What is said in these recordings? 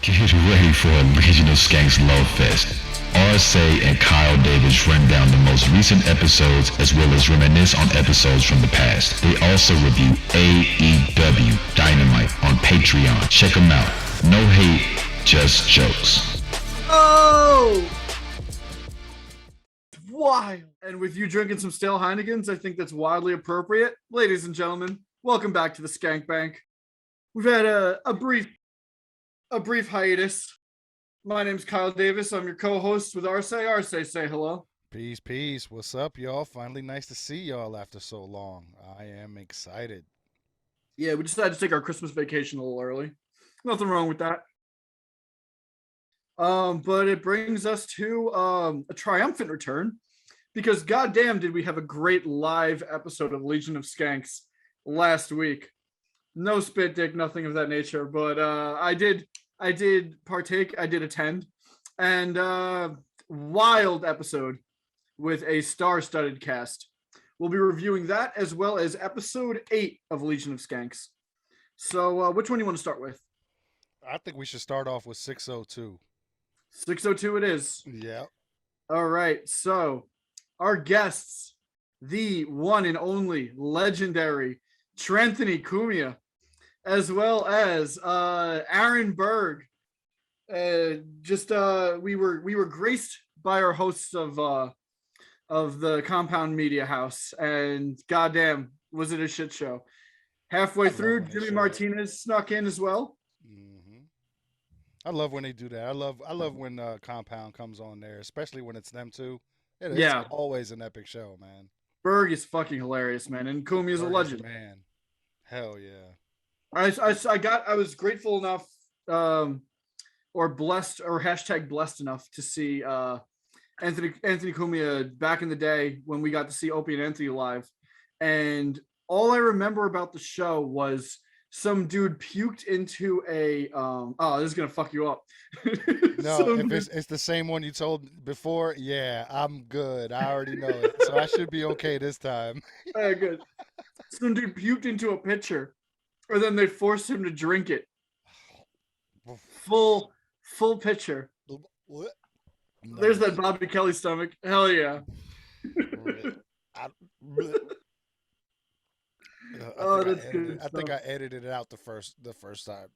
Get ready for a Legion of Skanks Love Fest. RSA and Kyle Davis run down the most recent episodes as well as reminisce on episodes from the past. They also review AEW Dynamite on Patreon. Check them out. No hate, just jokes. Oh! Wild. And with you drinking some stale Heinekens, I think that's wildly appropriate. Ladies and gentlemen, welcome back to the Skank Bank. We've had a brief hiatus. My name's Kyle Davis. I'm your co-host with Arce. Arce, say hello. Peace, peace. What's up, y'all? Finally nice to see y'all after so long. I am excited. Yeah, we decided to take our Christmas vacation a little early. Nothing wrong with that. But it brings us to a triumphant return because goddamn did we have a great live episode of Legion of Skanks last week. No spit dick, nothing of that nature, but I did partake, I did attend, and wild episode with a star-studded cast. We'll be reviewing that as well as episode 8 of Legion of Skanks. So which one do you want to start with? I think we should start off with 602. 602 it is. Yep. All right, so our guests, the one and only legendary Trenthony Cumia, as well as Aaron Berg. We were graced by our hosts of the Compound Media House, and goddamn, was it a shit show. Halfway through, Jimmy Martinez snuck in as well. Mm-hmm. I love when they do that. I love when Compound comes on there, especially when it's them two. It's always an epic show, man. Berg is fucking hilarious, man, and Cumia is a legend. Man, hell yeah. I was grateful enough, or blessed, or hashtag blessed enough to see Anthony Cumia back in the day when we got to see Opie and Anthony live, and all I remember about the show was some dude puked into a this is gonna fuck you up. No, if it's the same one you told before, yeah, I'm good. I already know it, so I should be okay this time. Good. Some dude puked into a pitcher, or then they forced him to drink it. Full pitcher. What? There's that Bobby Kelly stomach. Hell yeah. I think I edited it out the first time.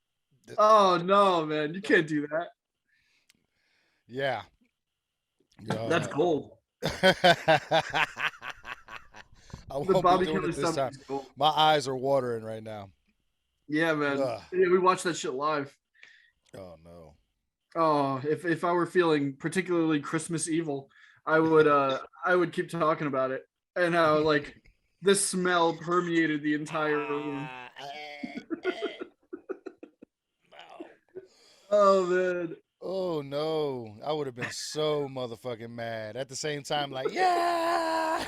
Oh no, man, you can't do that. Yeah. That's gold. I won't Bobby be doing Kelly it this time. gold. My eyes are watering right now. Yeah, man. Yeah, we watched that shit live. Oh no. Oh, if I were feeling particularly Christmas evil, I would keep talking about it and how like this smell permeated the entire room. Oh man. Oh no. I would have been so motherfucking mad. At the same time, like, yeah.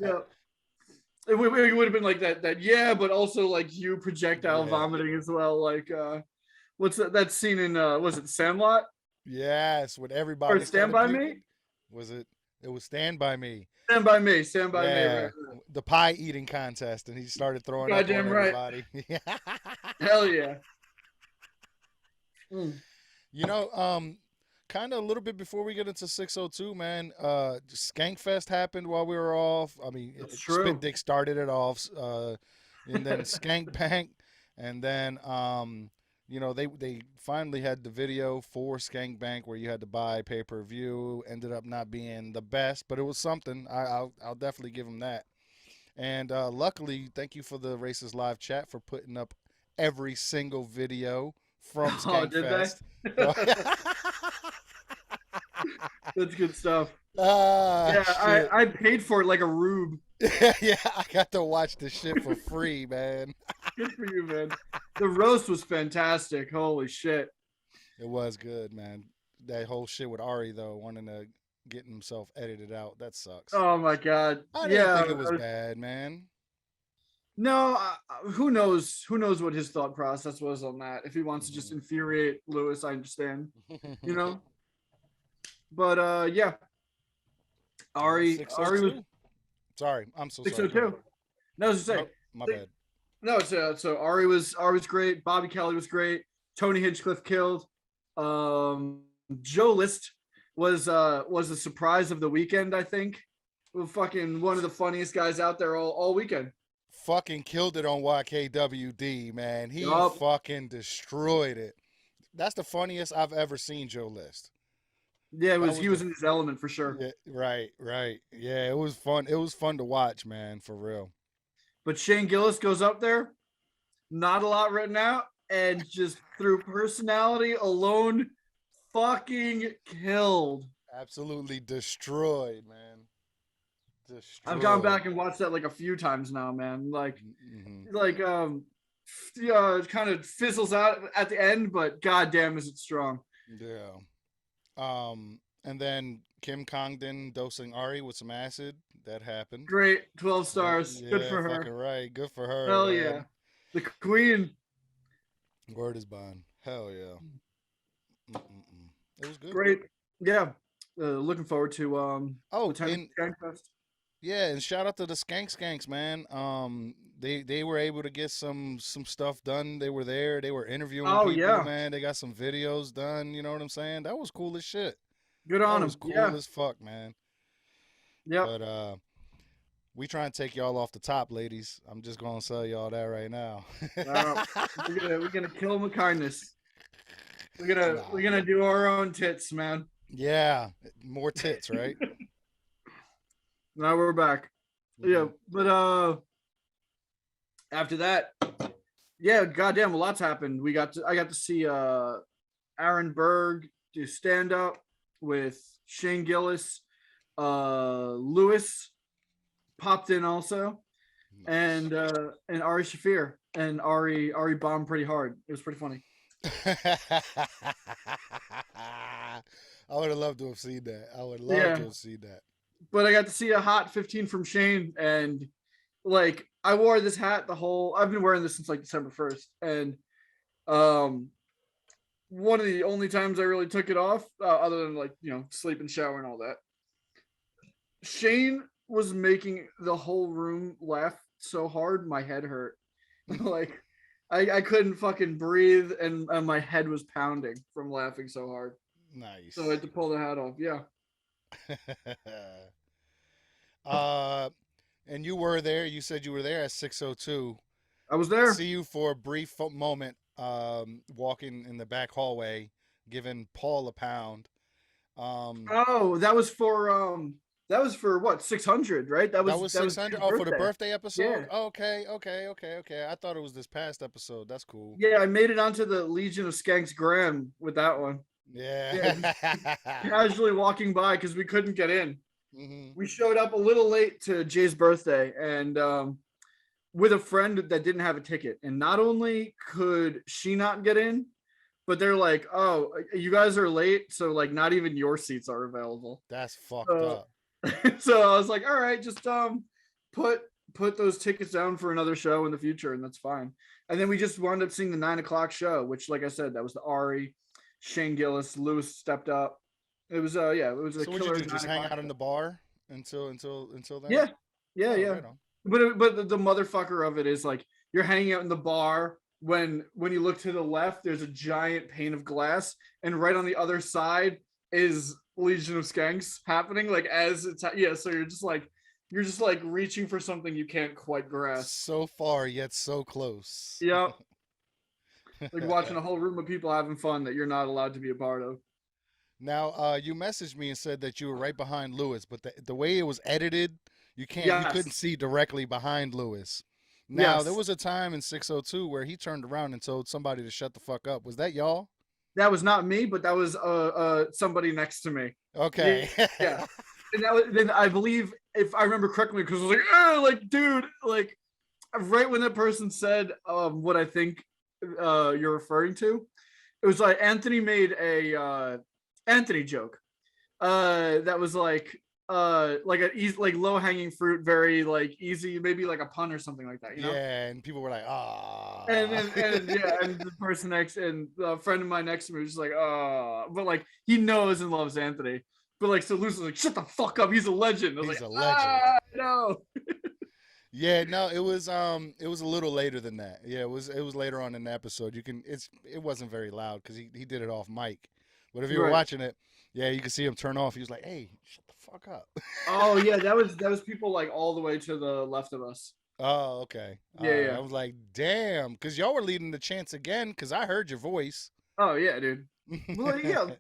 Yeah. It would have been like that yeah, but also like you projectile vomiting as well. Like what's that scene in was it Sandlot? Yes, with everybody. Or Stand By Me? Was it? It was Stand By Me. Stand By Me. Stand By Me. Right. The pie eating contest, and he started throwing up on everybody. Hell yeah. You know, kind of a little bit before we get into 602, man, Skankfest happened while we were off. I mean, Spit Dick started it off, and then Skank Bank, and then you know, they finally had the video for Skank Bank where you had to buy pay-per-view. Ended up not being the best, but it was something. I'll definitely give them that. And luckily, thank you for the Races Live chat for putting up every single video from Skank Fest. That's good stuff. Yeah, I paid for it like a rube. Yeah, I got to watch the shit for free, man. Good for you, man. The roast was fantastic. Holy shit. It was good, man. That whole shit with Ari, though, wanting to get himself edited out, that sucks. Oh, my God. I didn't think it was bad, man. No, who knows what his thought process was on that. If he wants to just infuriate Lewis, I understand. You know? But, yeah. Ari was... Sorry, I'm so sorry. 602. No, I was just saying. My bad. No, so Ari was great. Bobby Kelly was great. Tony Hinchcliffe killed. Joe List was the surprise of the weekend, I think. Fucking one of the funniest guys out there all weekend. Fucking killed it on YKWd, man. He Yup. fucking destroyed it. That's the funniest I've ever seen Joe List. Yeah, he was the in his element for sure. yeah, right. Yeah, it was fun. It was fun to watch, man, for real. But Shane Gillis goes up there, not a lot written out, and just through personality alone, fucking killed. Absolutely destroyed, man. Destroyed. I've gone back and watched that like a few times now, man. Like, kind of fizzles out at the end, but goddamn, is it strong? Yeah. And then Kim Congdon dosing Ari with some acid. That happened. Great, 12 stars. Yeah, good for her. Fucking right. Good for her. Hell man. yeah. The queen. Word is bond. Hell yeah. It was good. Great. Yeah. Looking forward to Skank Fest. Yeah, and shout out to the Skanks, man. They were able to get some stuff done. They were there. They were interviewing people, man. They got some videos done. You know what I'm saying? That was cool as shit. Good on them. That was cool as fuck, man. Yeah. But we try and take y'all off the top, ladies. I'm just gonna tell y'all that right now. We're gonna kill them with kindness. We're gonna do our own tits, man. Yeah, more tits, right? Now we're back. Mm-hmm. Yeah, but after that, yeah, goddamn, a lot's happened. I got to see Aaron Berg do stand up with Shane Gillis. Lewis popped in also, nice. And Ari Shafir, and Ari bombed pretty hard. It was pretty funny. I would have loved to have seen that. I would love to have seen that. But I got to see a hot 15 from Shane, and like I wore this hat I've been wearing this since like December 1st, and one of the only times I really took it off, other than like, sleep and shower and all that. Shane was making the whole room laugh so hard my head hurt. Like I couldn't fucking breathe, and my head was pounding from laughing so hard. Nice. So I had to pull the hat off. Yeah. And you were there. You said you were there at 602. I was there. See you for a brief moment, walking in the back hallway, giving Paul a pound. That was for what, 600, right? That was 600. For the birthday episode. Yeah. Okay. I thought it was this past episode. That's cool. Yeah, I made it onto the Legion of Skanks gram with that one. Yeah. Casually walking by because we couldn't get in. Mm-hmm. We showed up a little late to Jay's birthday, and with a friend that didn't have a ticket. And not only could she not get in, but they're like, "Oh, you guys are late, so like not even your seats are available." That's fucked up. So I was like, "All right, just put those tickets down for another show in the future, and that's fine." And then we just wound up seeing the 9:00 show, which, like I said, that was the Ari, Shane Gillis, Lewis stepped up. It was it was a so killer. What you do? Just hang out in the bar until then? Yeah. Right but the motherfucker of it is like you're hanging out in the bar when you look to the left, there's a giant pane of glass, and right on the other side is Legion of Skanks happening. Like as it's so you're just like reaching for something you can't quite grasp. So far yet so close. Yeah. Like watching a whole room of people having fun that you're not allowed to be a part of. Now, you messaged me and said that you were right behind Lewis, but the way it was edited, you couldn't see directly behind Lewis. Now, there was a time in 602 where he turned around and told somebody to shut the fuck up. Was that y'all? That was not me, but that was somebody next to me. Okay. Yeah. And then I believe, if I remember correctly, because I was like, dude, like right when that person said what I think you're referring to, it was like Anthony made a Anthony joke that was like an easy, like low hanging fruit, very like easy, maybe like a pun or something like that, Yeah, and people were like, ah. And the person next, and a friend of mine next to me was just like, but like he knows and loves Anthony, but like so Lucy's like, shut the fuck up, he's a legend. I was he's like, a legend. no. Yeah, no, it was a little later than that. Yeah, it was later on in the episode. It wasn't very loud because he did it off mic. But if you were Right. watching it, yeah, you could see him turn off. He was like, "Hey, shut the fuck up." Oh yeah, that was people like all the way to the left of us. Oh, okay. Yeah, All right. yeah. I was like, "Damn," because y'all were leading the chance again because I heard your voice. Oh yeah, dude. Well, yeah,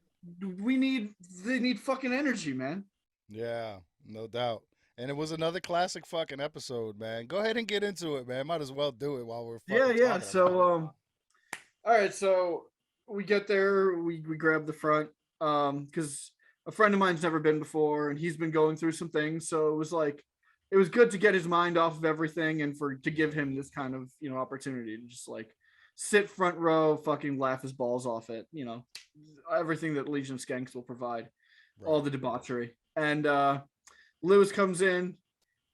we need they need fucking energy, man. Yeah, no doubt. And it was another classic fucking episode, man. Go ahead and get into it, man. Might as well do it while we're Yeah, fucking yeah. talking about So it. all right, so we get there, we grab the front, because a friend of mine's never been before, and he's been going through some things. So it was like, it was good to get his mind off of everything, and for to give him this kind of opportunity to just like sit front row, fucking laugh his balls off it, everything that Legion of Skanks will provide, all Right. the debauchery, and Lewis comes in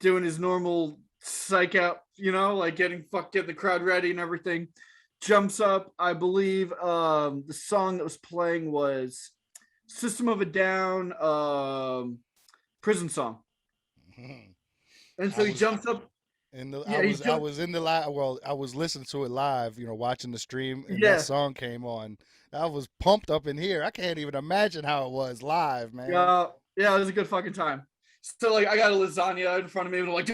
doing his normal psych out, like getting the crowd ready and everything. Jumps up. I believe the song that was playing was System of a Down, Prison Song. And I so he was jumps up. in the Yeah, he I jumps. was in the live. Well, I was listening to it live. Watching the stream, and that Yeah, song came on. I was pumped up in here. I can't even imagine how it was live, man. yeah, yeah. It was a good fucking time. So like, I got a lasagna in front of me, and like,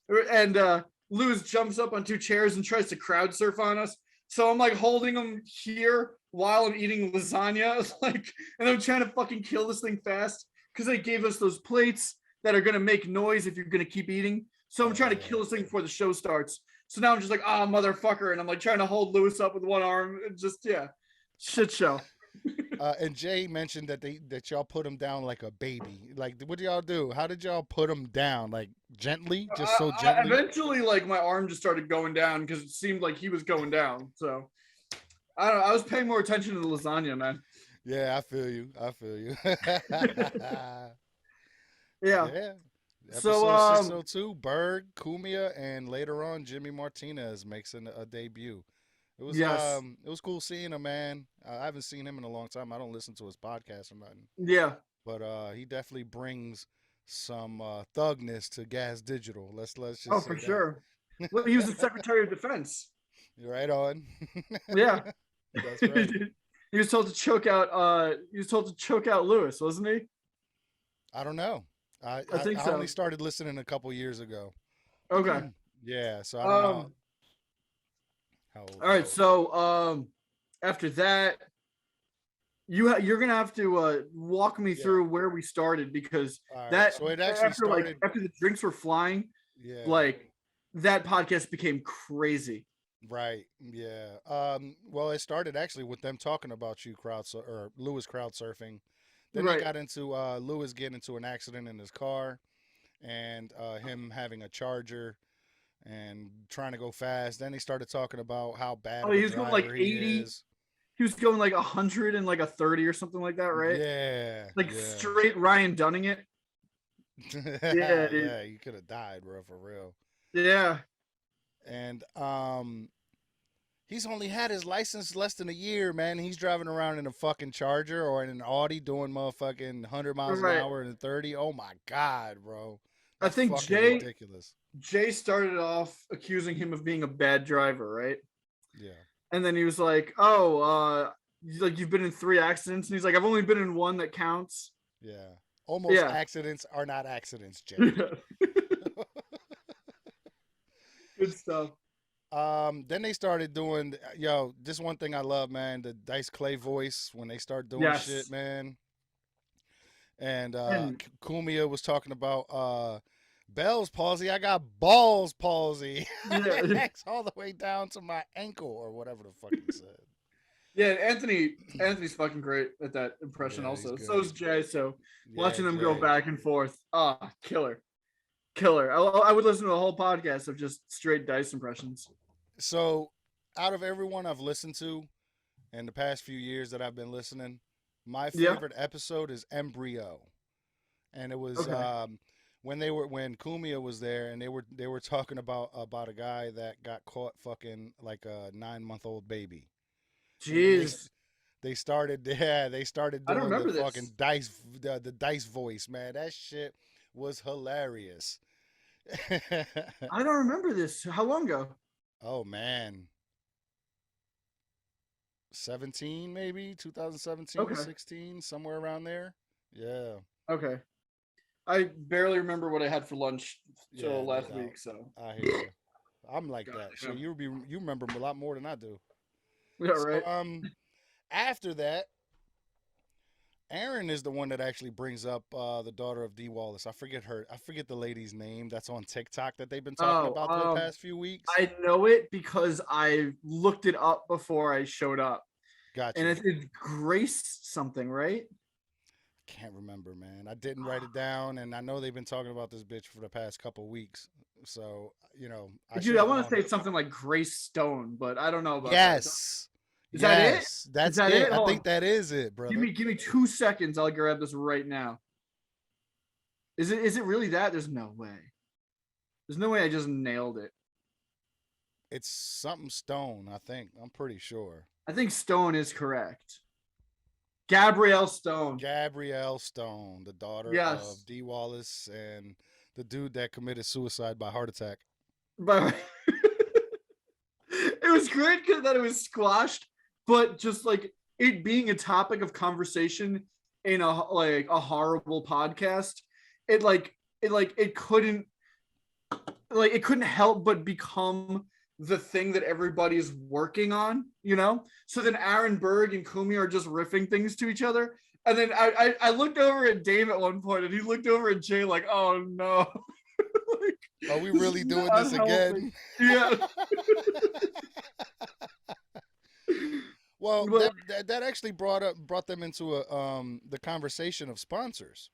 like, and Lewis jumps up on two chairs and tries to crowd surf on us. So I'm like holding him here while I'm eating lasagna, like, and I'm trying to fucking kill this thing fast because they gave us those plates that are gonna make noise if you're gonna keep eating. So I'm Oh trying to yeah. kill this thing before the show starts. So now I'm just like, ah, motherfucker, and I'm like trying to hold Lewis up with one arm. It just yeah, shit show. And Jay mentioned that y'all put him down like a baby. Like, what do y'all do? How did y'all put him down? Like gently, just so gently? Eventually, like my arm just started going down because it seemed like he was going down. So I don't know. I was paying more attention to the lasagna, man. Yeah, I feel you. I feel you. Yeah. Yeah. So Episode 602, Berg, Kumia, and later on Jimmy Martinez makes a debut. yes, It was cool seeing him, man. I haven't seen him in a long time. I don't listen to his podcast or nothing. yeah. But he definitely brings some thugness to Gas Digital. Let's Oh, just for say that. sure. Well, he was the Secretary of Defense. You're right on. Yeah. That's right. He was told to choke out. He was told to choke out Lewis, wasn't he? I don't know. I think I only so. started listening a couple years ago. Okay. Yeah, so I don't know Um. how old All he right. is. So after that, you're gonna have to walk me Yeah. through where we started because All right. that So it actually started. after the drinks were flying, Yeah. like that podcast became crazy. Right. Yeah. Well, it started actually with them talking about or Lewis crowd surfing. Then they Right. got into Lewis getting into an accident in his car, and him having a charger and trying to go fast. Then he started talking about how bad Oh, of a he was going like driver he 80. is. He was going like 100 and like a 30 or something like that, right? Yeah, Like yeah. straight Ryan Dunning it. Yeah, dude. Yeah, you could have died, bro, for real. Yeah. And he's only had his license less than a year, man. He's driving around in a fucking Charger or in an Audi doing motherfucking 100 miles an Right. hour and 30. Oh my god, bro. I That's think fucking ridiculous. Jay started off accusing him of being a bad driver, right? Yeah. And then he was like, "Oh, like you've been in 3 accidents," and he's like, "I've only been in one that counts." Yeah. Almost Yeah. accidents are not accidents, Jay. Good stuff. Then they started doing this one thing I love, man, the Dice Clay voice when they start doing shit, Yes. man. And And Kumia was talking about Bell's palsy. I got balls palsy. yeah, Next all the way down to my ankle or whatever the fuck he said. yeah, Anthony's fucking great at that impression Yeah, he's also. So good. is Jay. So Yeah, watching them go Jay. back and forth, killer. Killer. I would listen to a whole podcast of just straight dice impressions. So out of everyone I've listened to in the past few years that I've been listening, my Yeah. favorite episode is Embryo. And it was Okay. when Kumia was there and they were talking about a guy that got caught fucking like a 9-month-old baby. And then Jeez. they started I don't doing the remember fucking this. dice the dice voice, man. That shit was hilarious. I don't remember this. How long ago? Oh man, 17 maybe 2017, Okay. 16, somewhere around there. Yeah, Okay. I barely remember what I had for lunch yeah, till no last doubt. week. So. I hear you. I'm like God that. Shit, damn. you remember a lot more than I do. Yeah. So Right. after that, Aaron is the one that actually brings up the daughter of D Wallace. I forget the lady's name that's on TikTok that they've been talking Oh. about for the past few weeks. I know it because I looked it up before I showed up, Got and you. it's Grace something, right? Can't remember, man. I didn't write it down, and I know they've been talking about this bitch for the past couple weeks. So I Dude, should I have want to known say it. it's something like Grace Stone, but I don't know about that. Yes, Is that it? yes, Is that's that it. it? I Hold think on. that is it, brother. Give me 2 seconds. I'll grab this right now. Is it really that? There's no way. There's no way I just nailed it. It's something Stone. I think I'm pretty sure. I think Stone is correct. Gabrielle Stone. Gabrielle Stone, the daughter Yes. of D Wallace and the dude that committed suicide by heart attack. But it was great that it was squashed, but just like it being a topic of conversation in a horrible podcast, it couldn't it couldn't help but become the thing that everybody's working on, you know? So then Aaron Berg and Kumi are just riffing things to each other. And then I looked over at Dave at one point and he looked over at Jay like, oh no. Like, Are we this really is doing not this helping. again? Yeah. Well, Well, that actually brought them into the conversation of sponsors.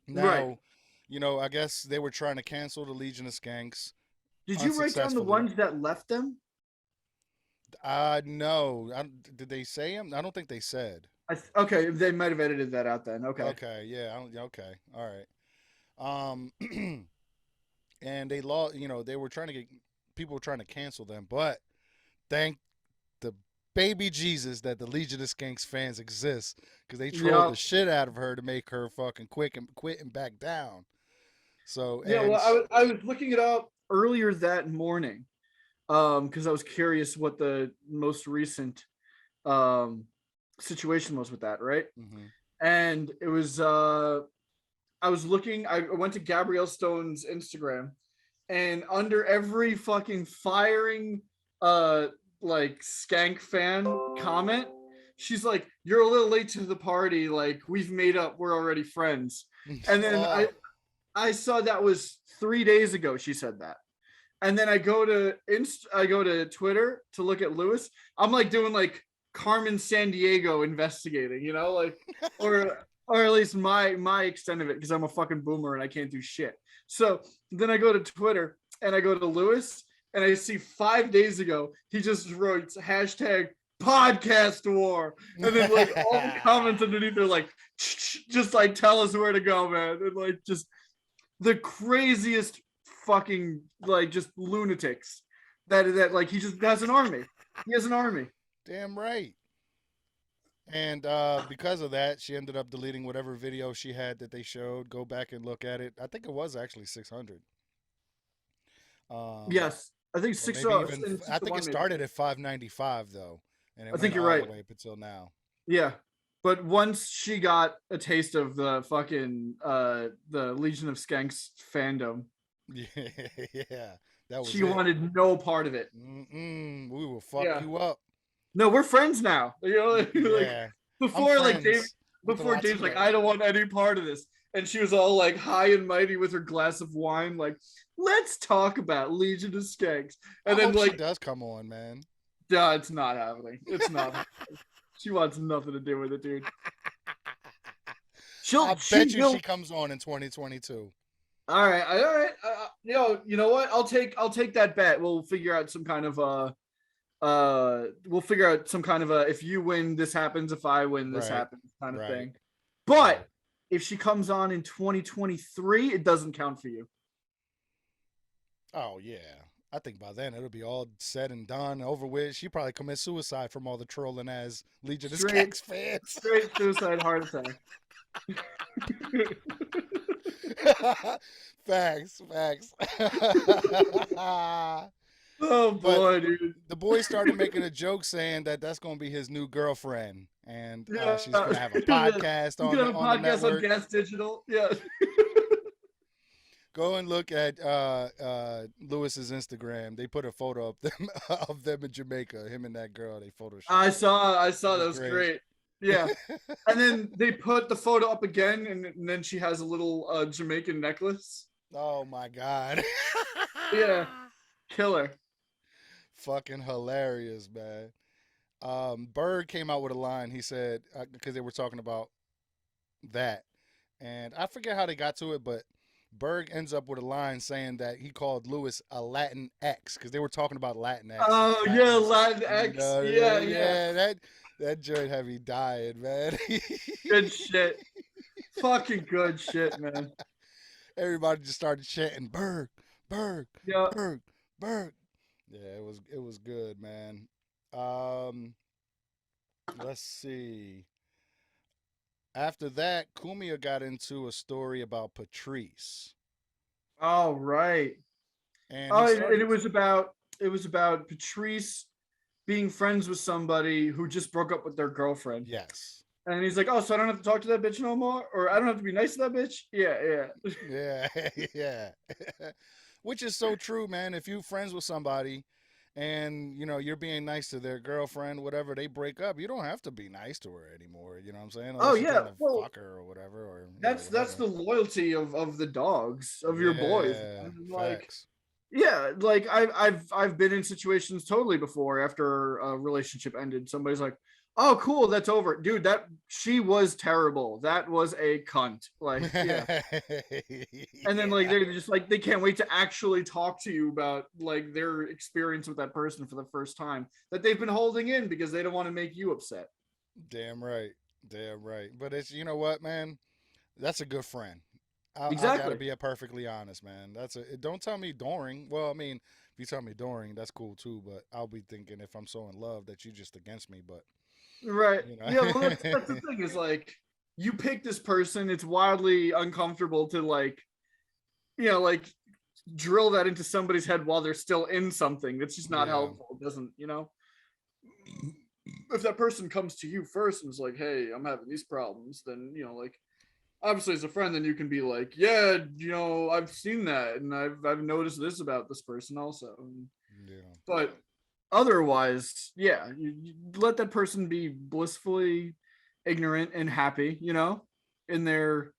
right. Now, I guess they were trying to cancel the Legion of Skanks Did you write down the unsuccessfully. ones that left them? No, did they say them? I don't think they said. Okay, they might have edited that out then. Okay. Okay, yeah, okay, all right. And they lost. They were trying to get people were trying to cancel them, but thank the baby Jesus that the Legion of Skanks fans exist because they trolled Yeah. the shit out of her to make her fucking quit and back down. So Yeah, well, I was looking it up earlier that morning, because I was curious what the most recent um situation was with that, right? mm-hmm. And it was I went to Gabrielle Stone's Instagram, and under every fucking firing like Skank fan comment, she's like, "You're a little late to the party, like we've made up, we're already friends." And then Oh, I saw that was 3 days ago she said that. And then I go to Twitter to look at Lewis. I'm like doing like Carmen San Diego investigating, you know, like or at least my extent of it, because I'm a fucking boomer and I can't do shit. So then I go to Twitter and I go to Lewis and I see 5 days ago he just wrote hashtag podcast war, and then like all the comments underneath are like just like tell us where to go, man, and like just the craziest fucking like just lunatics that like he just has an army. He has an army. damn right. And because of that, she ended up deleting whatever video she had that they showed. Go back and look at it. I think it was actually 600. Um, Yes, I think or six. maybe even I Six to think it one, maybe. started at 595 though, and it I think went you're all right. the way up until now. Yeah, but once she got a taste of the fucking the Legion of Skanks fandom, Yeah, yeah, that was she it. wanted no part of it. We will fuck Yeah. you up. No, we're friends now. You know, like Yeah, I'm before, like Dave, friends with the before Dave's like, Latino. I don't want any part of this, and she was all like high and mighty with her glass of wine, like, let's talk about Legion of Skanks, I and then hope she like, does come on, man. nah, it's not happening. It's not. Happening. She wants nothing to do with it, dude. I She bet you will. she comes on in 2022. All right, all right. You know what? I'll take that bet. We'll figure out some kind of we'll figure out some kind of a if you win this happens, if I win this Right, happens kind of right, thing. But right. if she comes on in 2023, it doesn't count for you. Oh yeah. I think by then it'll be all said and done, over with. She probably commit suicide from all the trolling as Legion of Straight Skanks fans. straight suicide heart attack. Facts. Oh boy, But dude. the boy started making a joke saying that that's going to be his new girlfriend, and Yeah. she's going to have a podcast He's on gonna the have a on the podcast on network. Gas Digital. Yeah. Go and look at Lewis's Instagram. They put a photo of them of them in Jamaica. Him and that girl. They photoshopped. I It saw that was was great. great. Yeah. And then they put the photo up again, and then she has a little Jamaican necklace. Oh my god. Yeah. Killer. Fucking hilarious, man. Berg came out with a line. He said because they were talking about that, and I forget how they got to it, but Berg ends up with a line saying that he called Lewis a Latin X because they were talking about Latin X. Oh yeah, Latin X. Yeah, yeah. Yeah. That joint had me dying, man. Good shit. Fucking good shit, man. Everybody just started chanting Berg, Yeah. Berg. Yeah, it was good, man. Um, let's see. After that, Kumia got into a story about Patrice, All right. and he Oh, and started. it was about Patrice being friends with somebody who just broke up with their girlfriend. Yes. And he's like, "Oh, so I don't have to talk to that bitch no more, or I don't have to be nice to that bitch." Yeah, Yeah, yeah. Which is so true, man. If you friends with somebody and you're being nice to their girlfriend, whatever, they break up, you don't have to be nice to her anymore. You know what I'm saying? Oh Unless you're trying yeah. to Well, fuck her or whatever, or that's whatever. the loyalty of the dogs of your boys. Yeah, And like, facts. yeah, like I've been in situations totally before after a relationship ended. Somebody's like, "Oh, cool, that's over, dude. That she was terrible. That was a cunt." Like, yeah. And then like Yeah. they're just like they can't wait to actually talk to you about like their experience with that person for the first time that they've been holding in because they don't want to make you upset. Damn right. Damn right. But it's what, man? That's a good friend. I gotta Exactly. be perfectly honest, man. Don't tell me Doring. Well, I mean, if you tell me Doring, that's cool too. But I'll be thinking if I'm so in love that you just against me. But Right. you Yeah, well know, that's the thing is like you pick this person, it's wildly uncomfortable to like like drill that into somebody's head while they're still in something. That's just not yeah, helpful. It doesn't, if that person comes to you first and is like, "Hey, I'm having these problems," then like obviously as a friend, then you can be like, "Yeah, I've seen that, and I've noticed this about this person also." yeah, But otherwise, yeah, you let that person be blissfully ignorant and happy, in their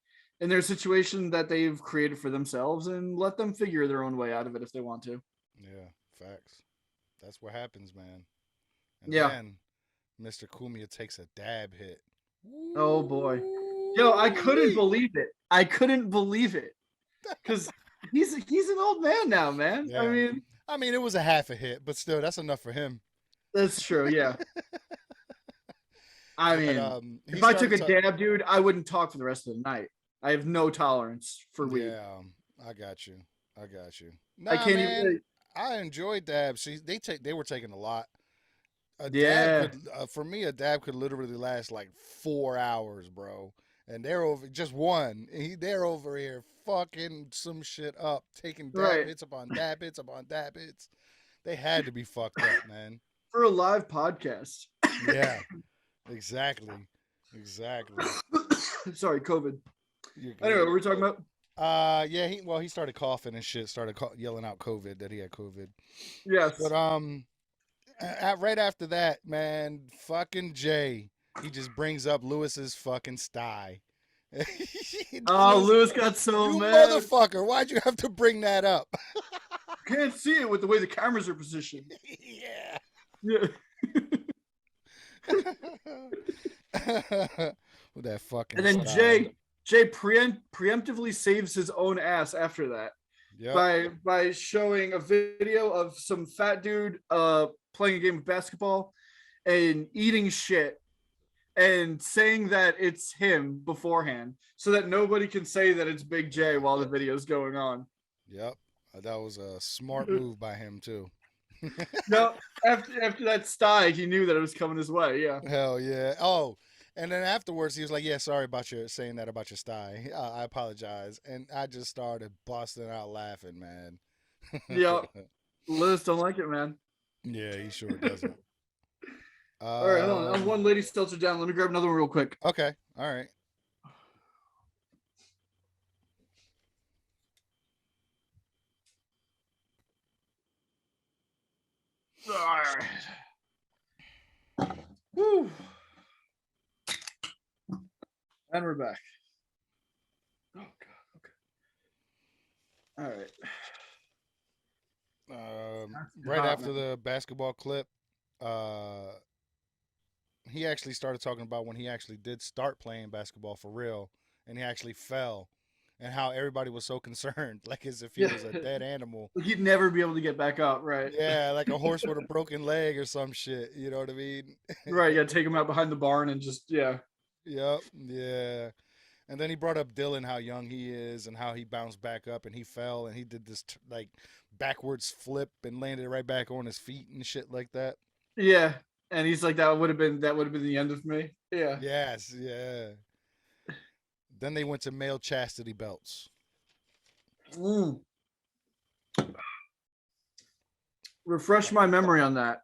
situation that they've created for themselves, and let them figure their own way out of it if they want to. yeah. Facts. That's what happens, man. And Yeah. then Mr. Kumia takes a dab hit. Oh boy. Yo, I couldn't Woo-wee. believe it. I couldn't believe it because he's an old man now, man. I Yeah. mean, I mean, it was a half a hit, but still, that's enough for him. that's true. Yeah. I But mean, he if I took started a to. dab, dude, I wouldn't talk for the rest of the night. I have no tolerance for weed. Yeah, I got you. I got you. I Nah, can't even. man, I enjoy dabs. See, they were taking a lot. A dab Yeah. could, for me, a dab could literally last like 4 hours, bro. And they're over just one. They're over here fucking some shit up, taking dab Right. hits upon dab hits upon dab hits. They had to be fucked up, man. For a live podcast. Yeah, exactly, exactly. Sorry, COVID. You're Anyway, what good. were we talking about? Yeah. He started coughing and shit. Started yelling out COVID that he had COVID. But Yes. right after that, man, fucking Jay, he just brings up Lewis's fucking sty. Oh, Lewis, Lewis got so you mad. motherfucker! Why'd you have to bring that up? Can't see it with the way the cameras are positioned. Yeah. Yeah. With that fucking And then sty. Jay preemptively saves his own ass after that Yep. by showing a video of some fat dude playing a game of basketball and eating shit and saying that it's him beforehand so that nobody can say that it's Big J while the video's going on. Yep. That was a smart move by him too. No, after that sty, he knew that it was coming his way. Yeah. Hell yeah. Oh, And then afterwards, he was like, "Yeah, sorry about your saying that about your sty. I apologize." And I just started busting out laughing, man. Yeah, Liz don't like it, man. Yeah, he sure doesn't. All right, hold on. I'm Um, one lady seltzer down. Let me grab another one real quick. okay, all right. All right. Woo. And we're back. Oh God. Okay. All right. Right after the basketball clip, uh, he actually started talking about when he actually did start playing basketball for real, and he actually fell, and how everybody was so concerned, like as if he Yeah. was a dead animal. He'd never be able to get back up, right? Yeah, like a horse with a broken leg or some shit. You know what I mean? Right. Yeah. Take him out behind the barn and just yeah. Yep. Yeah. And then he brought up Dylan, how young he is, and how he bounced back up and he fell and he did this like backwards flip and landed right back on his feet and shit like that. Yeah. And he's like, that would have been the end of me. Yeah. Yes. Yeah. Then they went to male chastity belts. Mm. Refresh my memory on that.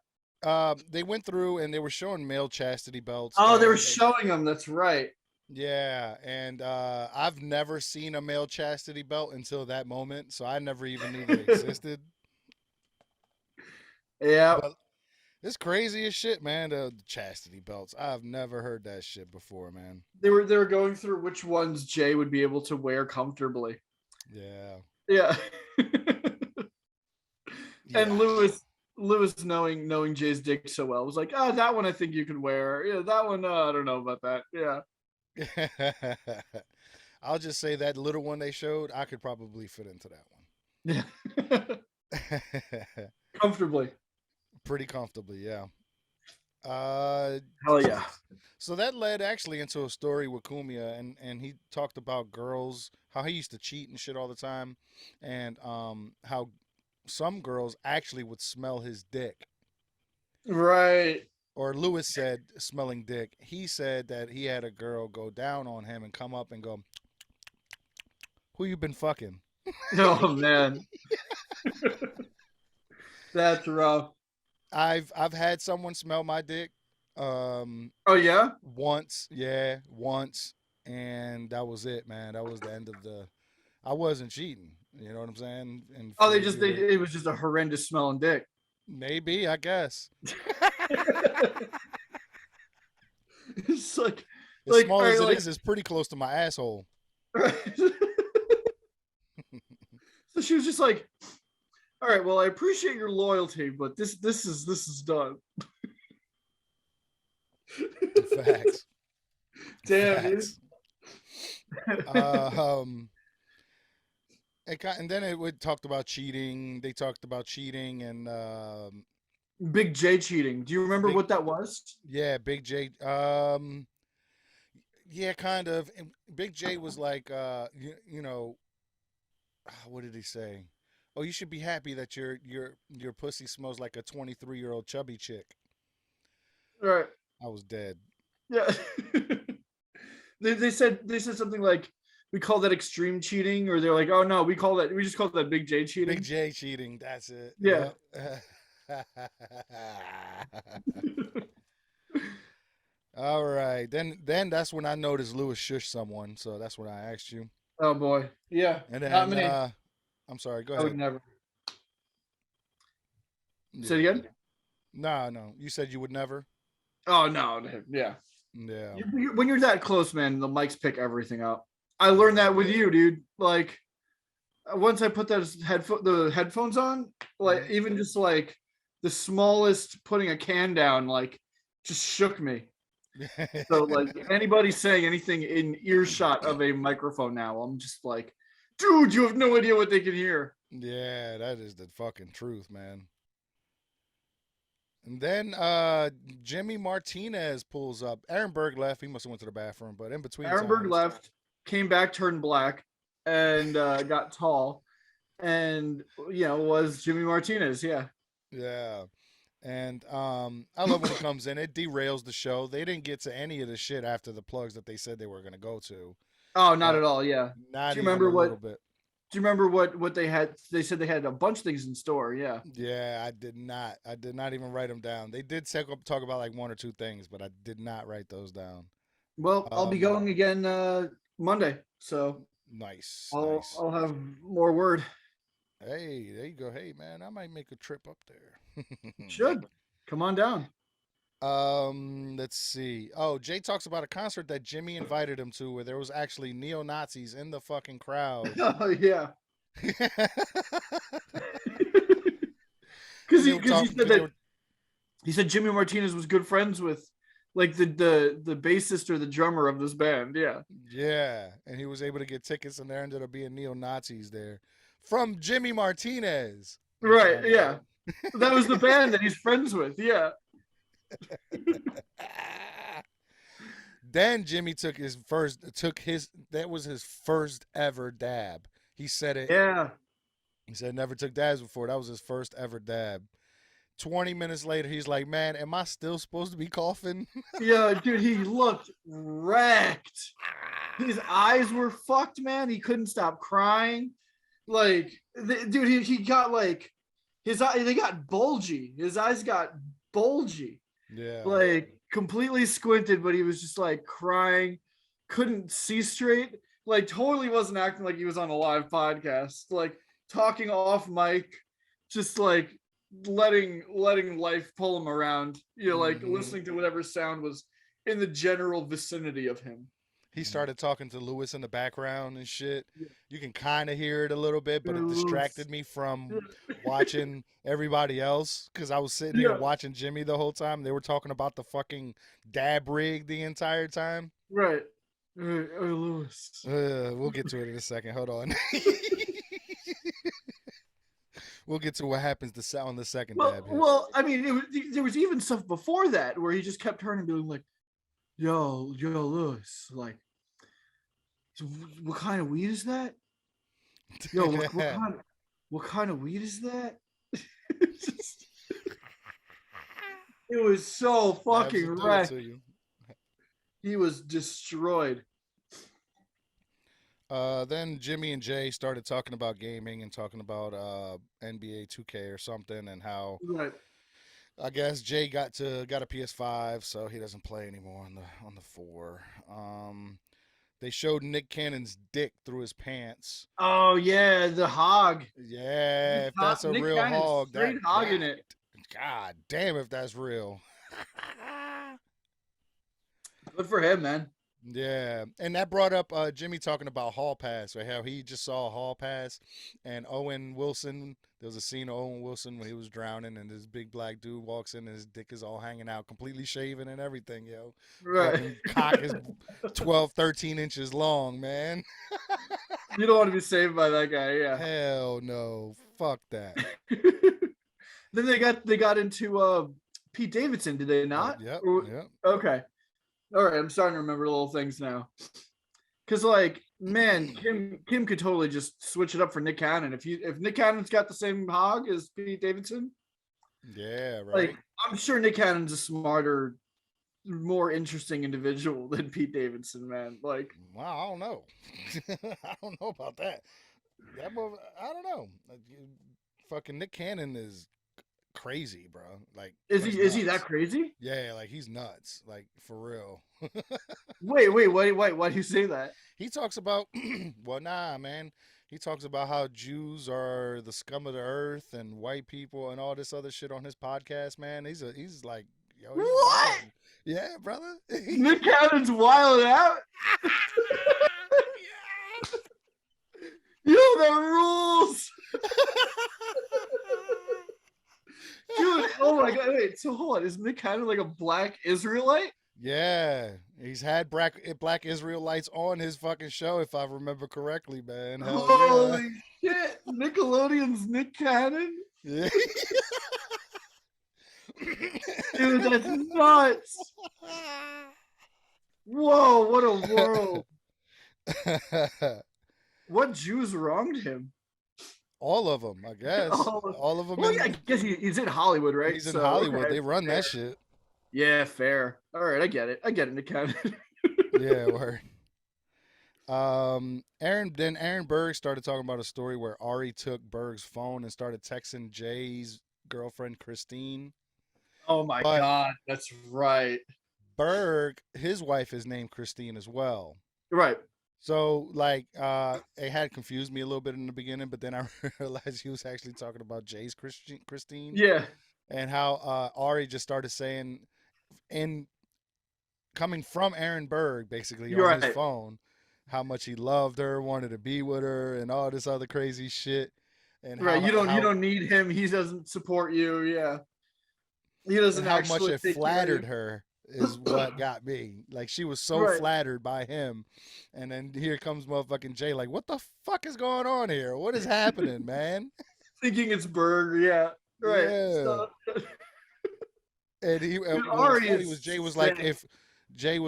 They went through and they were showing male chastity belts. Oh, they were showing them. That's right. Yeah, and I've never seen a male chastity belt until that moment, so I never even knew they existed. Yeah. But it's crazy as shit, man. The chastity belts. I've never heard that shit before, man. They were going through which ones Jay would be able to wear comfortably. Yeah. Yeah. And Yeah. Lewis knowing Jay's dick so well was like, oh, that one I think you could wear. Yeah, that one, I don't know about that. Yeah. I'll just say that little one they showed, I could probably fit into that Yeah. one. Comfortably. Pretty comfortably, yeah. Uh, Hell yeah. so that led actually into a story with Kumia, and he talked about girls, how he used to cheat and shit all the time, and how some girls actually would smell his dick. Right. Or Lewis said smelling dick. He said that he had a girl go down on him and come up and go, "Who you been fucking?" Oh man. That's rough. I've had someone smell my dick. Oh yeah? Once, yeah, once, and that was it, man. That was the end of the. I wasn't cheating. You know what I'm saying? And Oh, it was just a horrendous smelling dick. maybe, I guess. It's like As small all as right, it is, it's pretty close to my asshole. right. So she was just like, all right, well, I appreciate your loyalty, but this is done. Facts. Damn, Facts. dude. And then it would talked about cheating. They talked about cheating and Big J cheating. Do you remember Big what that was? yeah, Big J. Yeah, kind of. And Big J was like, you know, what did he say? Oh, you should be happy that your pussy smells like a 23-year-old chubby chick. Right. I was dead. Yeah. they said something like, we call that extreme cheating, or they're like, oh no, we just call that Big J cheating. Big J cheating. That's it. Yeah. Yep. All right. Then that's when I noticed Lewis shush someone. So that's when I asked you. Oh boy. Yeah. And Not then many. I'm sorry. Go I ahead. would never. Yeah. Say it again. No. You said you would never. Oh no. Yeah. Yeah. When you're that close, man, the mics pick everything up. I learned that with you, dude. Like once I put the headphones on, like even just like the smallest putting a can down, like just shook me. So like anybody saying anything in earshot of a microphone now, I'm just like, dude, you have no idea what they can hear. Yeah, that is the fucking truth, man. And then Jimmy Martinez pulls up. Aaron Berg left. He must have went to the bathroom, but in between Aaron Berg times, left, came back, turned black, and got tall, and was Jimmy Martinez. Yeah. yeah. And I love when he comes in. It derails the show. They didn't get to any of the shit after the plugs that they said they were going to go to. Oh, not at all. Yeah. Not Do you even remember a little bit. Do you remember what they had? They said they had a bunch of things in store. Yeah. Yeah, I did not. I did not even write them down. They did talk about like one or two things, but I did not write those down. Well, I'll be going again Monday, so nice. I'll have more word. Hey, there you go. Hey, man, I might make a trip up there. Should come on down. Let's see. Oh, Jay talks about a concert that Jimmy invited him to where there was actually neo-Nazis in the fucking crowd. Oh yeah. Because he said Jimmy Martinez was good friends with like the bassist or the drummer of this band. Yeah. Yeah, and he was able to get tickets, and there ended up being neo-Nazis there from Jimmy Martinez. Right. Yeah. That was the band that he's friends with. Yeah. Then Jimmy took his that was his first ever dab. He said it. Yeah. He said never took dabs before. That was his first ever dab. 20 minutes later, he's like, man, am I still supposed to be coughing? Yeah, dude, he looked wrecked. His eyes were fucked, man. He couldn't stop crying. Like, dude, he got like they got bulgy. His eyes got bulgy. Yeah. Like completely squinted, but he was just like crying, couldn't see straight. Like totally wasn't acting like he was on a live podcast. Like talking off mic, just like letting life pull him around. You know, like listening to whatever sound was in the general vicinity of him. He started talking to Lewis in the background and shit. You can kind of hear it a little bit, but it distracted me from watching everybody else because I was sitting here watching Jimmy the whole time. They were talking about the fucking dab rig the entire time. Right. Lewis. We'll get to it in a second. Hold on. We'll get to what happens on the second dab hit. Well, I mean, there was even stuff before that where he just kept turning and being like, yo, Lewis, like, what kind of weed is that? Yo, what kind of weed is that? It was so fucking wrecked. He was destroyed. Then Jimmy and Jay started talking about gaming and talking about NBA 2K or something, and how I guess Jay got a PS5, so he doesn't play anymore on the 4. They showed Nick Cannon's dick through his pants. Oh yeah, the hog. Yeah, if that's a Nick real Cannon's hog, straight hogging it. God damn, if that's real. Good for him, man. Yeah, and that brought up Jimmy talking about Hall Pass, right? How he just saw Hall Pass, and Owen Wilson. There was a scene of Owen Wilson when he was drowning, and this big black dude walks in, and his dick is all hanging out, completely shaven and everything, yo. Right. Cock is 12, 13 inches long, man. You don't want to be saved by that guy, yeah. Hell no, fuck that. Then they got into Pete Davidson, did they not? Yep. Okay. All right, I'm starting to remember little things now. Because, like, man, Kim could totally just switch it up for Nick Cannon. If Nick Cannon's got the same hog as Pete Davidson, yeah, right. Like, I'm sure Nick Cannon's a smarter, more interesting individual than Pete Davidson, man. Like, well, I don't know. I don't know about that. I don't know. Fucking Nick Cannon is crazy, bro. Like, is he that crazy? Yeah, like he's nuts, like for real. wait, why do you say that? He talks about well, nah, man. He talks about how Jews are the scum of the earth and white people and all this other shit on his podcast, man. He's like, yo, what? Wild. Yeah, brother. Nick Cannon's wild out. Yo, that rules. Dude, oh my god, wait, so hold on, is Nick Cannon like a black Israelite? Yeah, he's had black Israelites on his fucking show, if I remember correctly, man. Holy shit, Nickelodeon's Nick Cannon? Yeah. Dude, that's nuts. Whoa, what a world. What Jews wronged him? All of them, I guess. All of them. Well, yeah, I guess he's in Hollywood, right? He's in Hollywood. Okay, They run fair. that shit. Yeah, fair. All right, I get it, Nick. Yeah, word. Aaron Berg started talking about a story where Ari took Berg's phone and started texting Jay's girlfriend Christine. Oh my God, that's right. Berg, his wife is named Christine as well. Right. So like it had confused me a little bit in the beginning, but then I realized he was actually talking about Jay's Christine. Yeah. And how Ari just started saying in coming from Aaron Berg basically You're on right. his phone how much he loved her, wanted to be with her, and all this other crazy shit. And right, you don't need him. He doesn't support you. Yeah, he doesn't. And how much actually it flattered her is what got me. Like she was so flattered by him, and then here comes motherfucking Jay. Like, what the fuck is going on here? What is happening, man? Thinking it's Berg. Yeah, right. Yeah. So, and he Jay was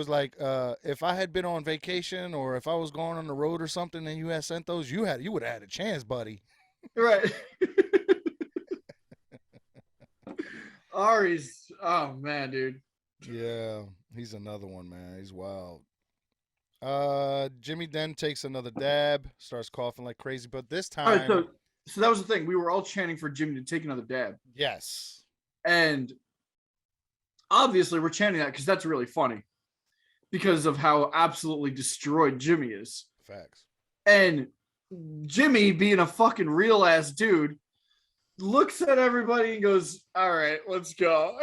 like, if I had been on vacation or if I was going on the road or something and you had sent those, you would have had a chance, buddy. Right. Ari's, oh man, dude. Yeah, he's another one, man. He's wild. Jimmy then takes another dab, starts coughing like crazy, but this time. Right, so that was the thing. We were all chanting for Jimmy to take another dab. Yes. And obviously we're chanting that because that's really funny because of how absolutely destroyed Jimmy is. Facts. And Jimmy, being a fucking real ass dude, looks at everybody and goes, all right, let's go.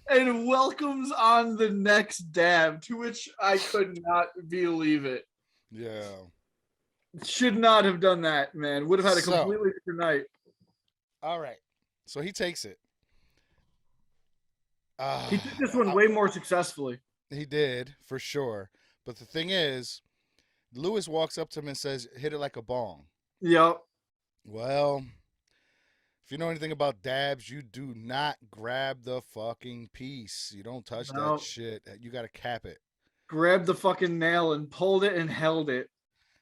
and welcomes on the next dab, to which I could not believe it. Yeah. Should not have done that, man. Would have had a completely different night. All right. So he takes it. He did this one way more successfully. He did, for sure. But the thing is, Lewis walks up to him and says, hit it like a bong. Yep. Well, if you know anything about dabs, you do not grab the fucking piece. You don't touch that shit. You got to cap it. Grabbed the fucking nail and pulled it and held it.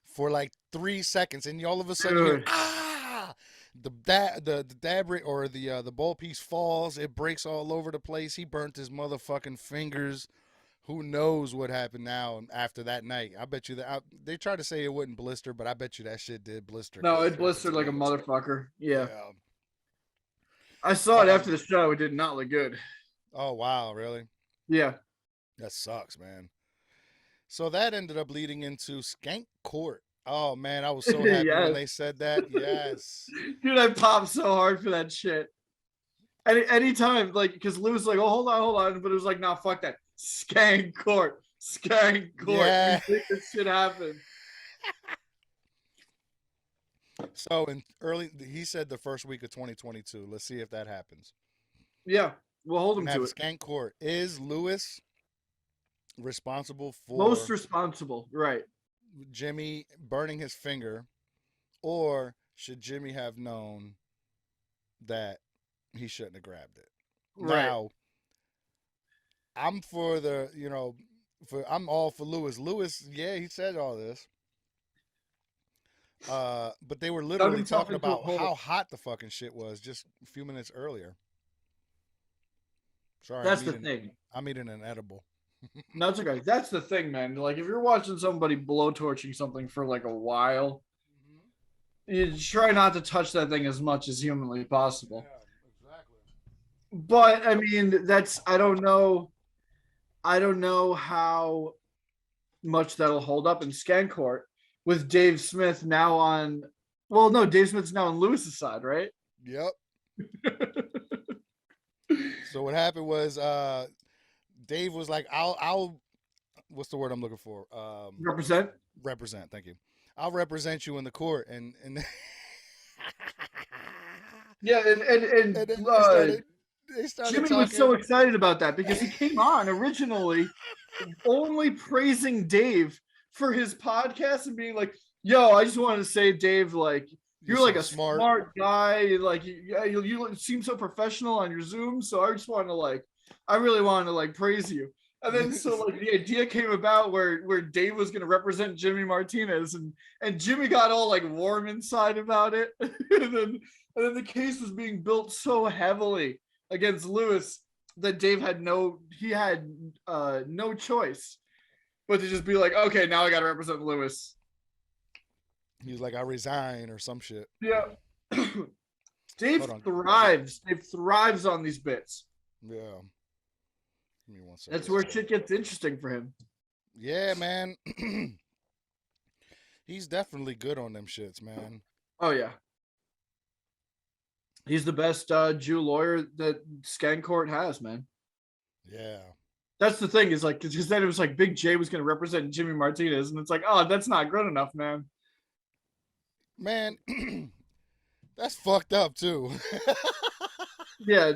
For like 3 seconds. And all of a sudden, you hear, ah! The dab or the bowl piece falls. It breaks all over the place. He burnt his motherfucking fingers. Who knows what happened now after that night? I bet you that they tried to say it wouldn't blister, but I bet you that shit did blister. No, it blistered like a motherfucker. Yeah. I saw it after the show. It did not look good. Oh wow, really? Yeah. That sucks, man. So that ended up leading into Skank Court. Oh man, I was so happy when they said that. Yes. Dude, I popped so hard for that shit. Anytime, like, because Lou was like, oh, hold on. But it was like, nah, fuck that. Skank Court. Yeah. Make this shit happen. So he said the first week of 2022. Let's see if that happens. Yeah, we'll hold him to it. Skank Court. Is Lewis responsible for most responsible, right? Jimmy burning his finger, or should Jimmy have known that he shouldn't have grabbed it? Right. Now, I'm for I'm all for Lewis. Lewis, yeah, he said all this. But they were literally talking about how hot the fucking shit was just a few minutes earlier. Sorry, that's the thing. I'm eating an edible. No, it's okay. That's the thing, man. Like, if you're watching somebody blowtorching something for like a while, you try not to touch that thing as much as humanly possible. Yeah, exactly. But I mean, I don't know how much that'll hold up in Skank Court with Dave Smith now on. Well, no, Dave Smith's now on Lewis's side, right? Yep. So what happened was Dave was like, I'll what's the word I'm looking for? Represent, thank you. I'll represent you in the court and yeah, and they started Jimmy talking. was so excited about that because he came on originally only praising Dave for his podcast and being like, yo, I just wanted to say, Dave, like, you're like a smart guy. Like, you seem so professional on your Zoom. So I really wanted to like praise you. And then so like the idea came about where Dave was gonna represent Jimmy Martinez, and Jimmy got all like warm inside about it. And then the case was being built so heavily against Lewis that Dave had no choice but to just be like, okay, now I gotta represent Lewis. He was like, I resign or some shit. Yeah. Dave thrives. Dave thrives on these bits. Yeah. Give me 1 second. That's where shit gets interesting for him. Yeah, man. He's definitely good on them shits, man. Oh yeah. He's the best Jew lawyer that Skank Court has, man. Yeah. That's the thing, is like, because then it was like Big J was going to represent Jimmy Martinez, and it's like, oh, that's not good enough, man. Man, that's fucked up too. Yeah.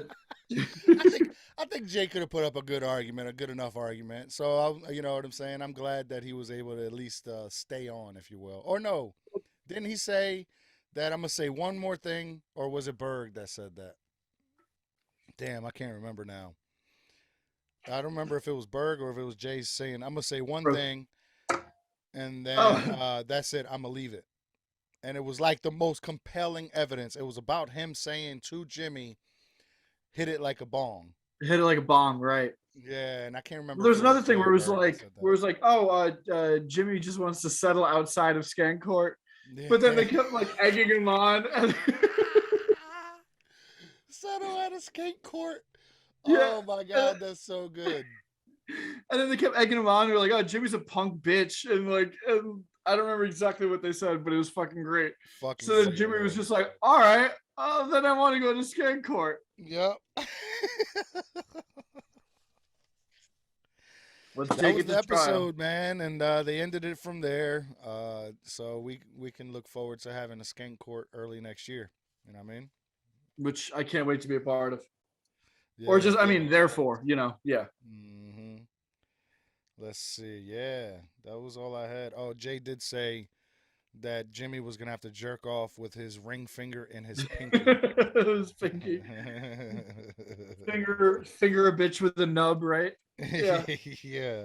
I think Jay could have put up a good enough argument. So you know what I'm saying. I'm glad that he was able to at least stay on, if you will. Or no, didn't he say that I'm gonna say one more thing, or was it Berg that said that? Damn, I can't remember now. I don't remember if it was Berg or if it was Jay saying I'm gonna say one thing, and then that's it. I'm gonna leave it. And it was like the most compelling evidence. It was about him saying to Jimmy, hit it like a bong. Hit it like a bong, right? Yeah, and I can't remember. There's another thing where it was like, oh, Jimmy just wants to settle outside of Skank Court. Yeah. But then they kept like egging him on. Settle at a Skank Court. Yeah. Oh my God, that's so good. And then they kept egging him on. They're like, oh, Jimmy's a punk bitch. And like, I don't remember exactly what they said, but it was fucking great. So then Jimmy was just like, all right, then I want to go to Skank Court. Yep. Let's take it to episode, man, and they ended it from there. So we can look forward to having a Skank Court early next year. You know what I mean? Which I can't wait to be a part of. Yeah, or just, I mean, therefore, you know, yeah. Mm-hmm. Let's see. Yeah, that was all I had. Oh, Jay did say that Jimmy was gonna have to jerk off with his ring finger and his pinky. His pinky. finger a bitch with the nub, right? Yeah. Yeah.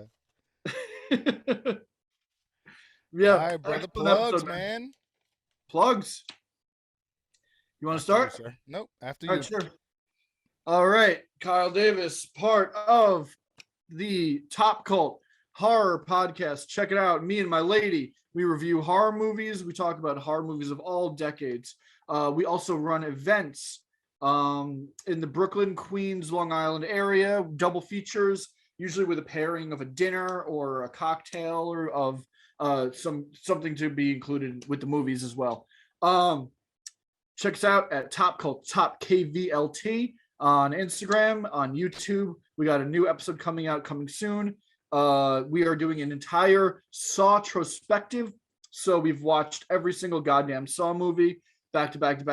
Yeah. All right, brother. Plugs, man. Plugs. You want to start? You, sir. Nope. After all you. Right, sure. All right, Kyle Davis, part of the Top Cult Horror Podcast. Check it out. Me and my lady, we review horror movies. We talk about horror movies of all decades. We also run events in the Brooklyn, Queens, Long Island area, double features, usually with a pairing of a dinner or a cocktail or of something to be included with the movies as well. Check us out at Top Cult, Top KVLT. On Instagram, on YouTube. We got a new episode coming soon. We are doing an entire Saw trospective. So we've watched every single goddamn Saw movie back to back.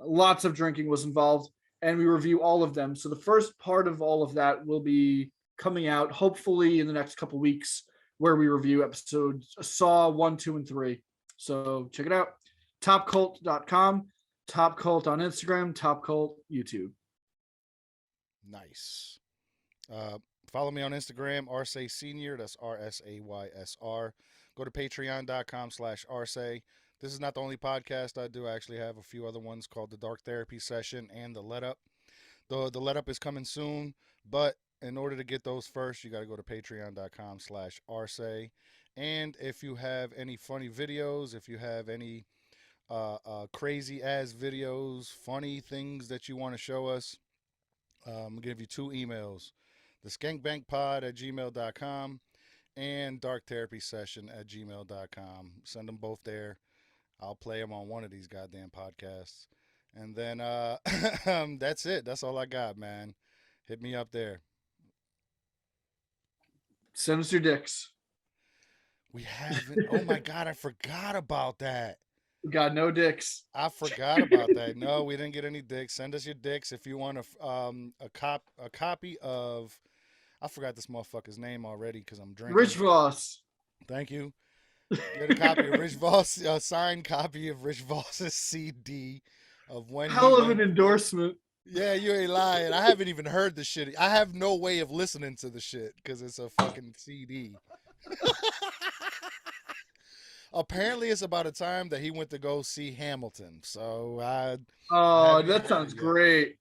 Lots of drinking was involved, and we review all of them. So the first part of all of that will be coming out hopefully in the next couple weeks, where we review episodes Saw 1, 2, and 3. So check it out. Topcult.com. Top Cult on Instagram, Top Cult YouTube. Nice. Follow me on Instagram, Arsay Senior. That's RSAYSR. Go to patreon.com/Arsay. This is not the only podcast I do. I actually have a few other ones called the Dark Therapy Session and the Let Up. The Let Up is coming soon, but in order to get those first, you got to go to patreon.com/Arsay. And if you have any funny videos, if you have any crazy ass videos, funny things that you want to show us, I'm gonna give you 2 emails: the skankbankpod@gmail.com and darktherapysession@gmail.com. Send them both there. I'll play them on one of these goddamn podcasts, and then that's it. That's all I got, man. Hit me up there. Send us your dicks. We haven't. Oh my God, I forgot about that. We got no dicks. I forgot about that. No, we didn't get any dicks. Send us your dicks if you want a copy of. I forgot this motherfucker's name already because I'm drinking. Rich Voss. Thank you. Get a copy of Rich Voss, a signed copy of Rich Voss's CD of when. Hell of an endorsement. Yeah, you ain't lying. I haven't even heard the shit. I have no way of listening to the shit because it's a fucking CD. Apparently, it's about a time that he went to go see Hamilton. So I Oh, haven't even that heard sounds it yet. great.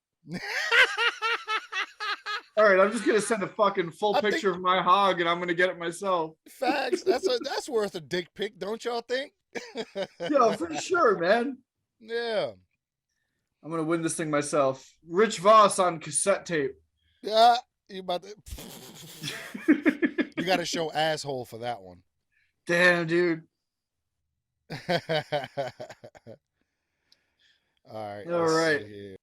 All right, I'm just gonna send a fucking full I picture think of my hog, and I'm gonna get it myself. facts. That's worth a dick pic, don't y'all think? Yeah, for sure, man. Yeah. I'm gonna win this thing myself. Rich Voss on cassette tape. Yeah. You about to? You got to show asshole for that one. Damn, dude. All right. All Let's right. see here.